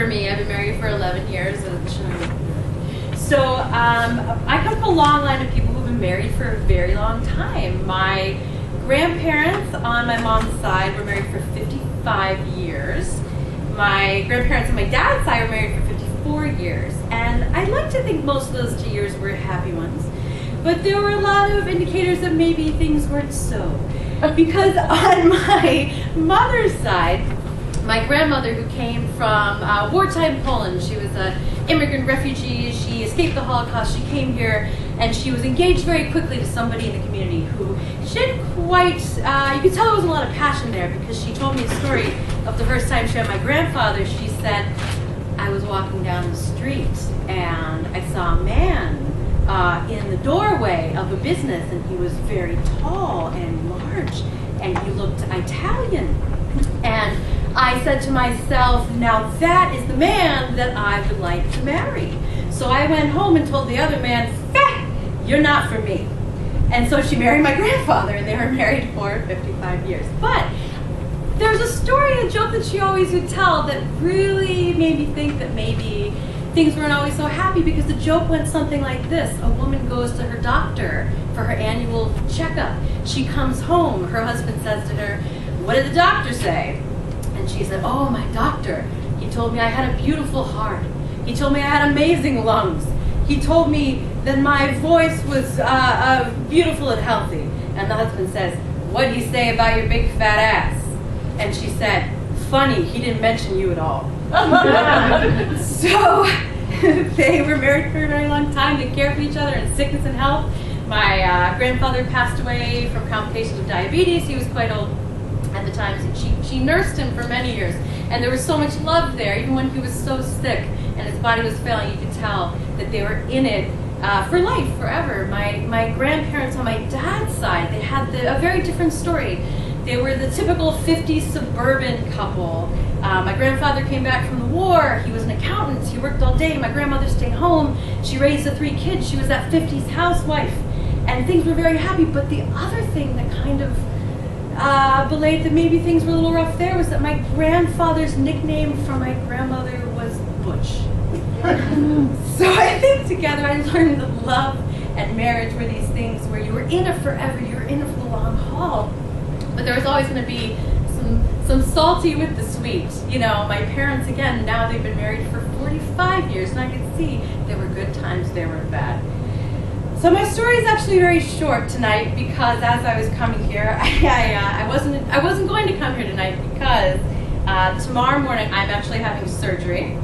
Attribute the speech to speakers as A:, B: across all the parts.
A: for me. I've been married for 11 years. So I come from a long line of people who've been married for a very long time. My grandparents on my mom's side were married for 55 years. My grandparents on my dad's side were married for 54 years. And I'd like to think most of those years were happy ones. But there were a lot of indicators that maybe things weren't so. Because on my mother's side, my grandmother, who came from wartime Poland, she was an immigrant refugee, she escaped the Holocaust, she came here, and she was engaged very quickly to somebody in the community who she didn't quite, you could tell there wasn't a lot of passion there, because she told me a story of the first time she met my grandfather. She said, I was walking down the street, and I saw a man in the doorway of a business, and he was very tall and large, and he looked Italian. And I said to myself, now that is the man that I would like to marry. So I went home and told the other man, you're not for me. And so she married my grandfather, and they were married for 55 years. But there's a story, a joke that she always would tell that really made me think that maybe things weren't always so happy, because the joke went something like this. A woman goes to her doctor for her annual checkup. She comes home. Her husband says to her, what did the doctor say? And she said, oh, my doctor, he told me I had a beautiful heart. He told me I had amazing lungs. He told me that my voice was beautiful and healthy. And the husband says, what did he say about your big fat ass? And she said, funny, he didn't mention you at all. So they were married for a very long time. They cared for each other in sickness and health. My grandfather passed away from complications of diabetes. He was quite old at the time. She nursed him for many years. And there was so much love there. Even when he was so sick and his body was failing, you could tell that they were in it for life, forever. My grandparents on my dad's side, they had a very different story. They were the typical 50s suburban couple. My grandfather came back from the war. He was an accountant. He worked all day. My grandmother stayed home. She raised the 3 kids. She was that 50s housewife. And things were very happy. But the other thing that kind of belayed that maybe things were a little rough there was that my grandfather's nickname for my grandmother was Butch. So I think together I learned that love and marriage were these things where you were in it forever. You were in it for the long haul. But there was always going to be some salty with the sweet. You know, my parents, again, now they've been married for 45 years, and I could see there were good times, there were bad. So my story is actually very short tonight, because as I was coming here, I wasn't going to come here tonight, because tomorrow morning I'm actually having surgery.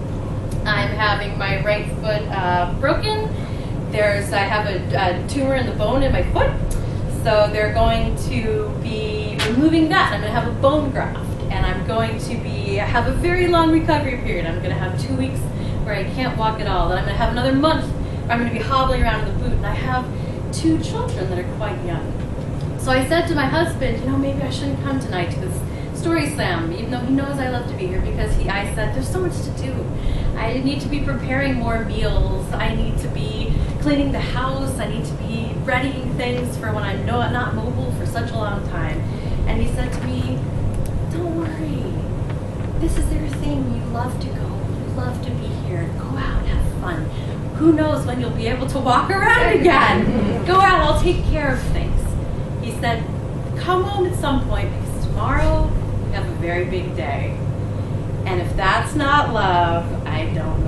A: I'm having my right foot broken. I have a tumor in the bone in my foot. So they're going to be removing that. I'm going to have a bone graft, and I'm going to have a very long recovery period. I'm going to have 2 weeks where I can't walk at all. Then I'm going to have another month where I'm going to be hobbling around in the boot. And I have 2 children that are quite young. So I said to my husband, maybe I shouldn't come tonight to this story slam, even though he knows I love to be here, because I said, there's so much to do. I need to be preparing more meals. I need to be cleaning the house. I need to be readying things for when I'm not mobile for such a long time. And he said to me, don't worry. This is their thing. You love to go. You love to be here. Go out, have fun. Who knows when you'll be able to walk around again. Go out, I'll take care of things. He said, come home at some point, because tomorrow we have a very big day. And if that's not love, I don't know.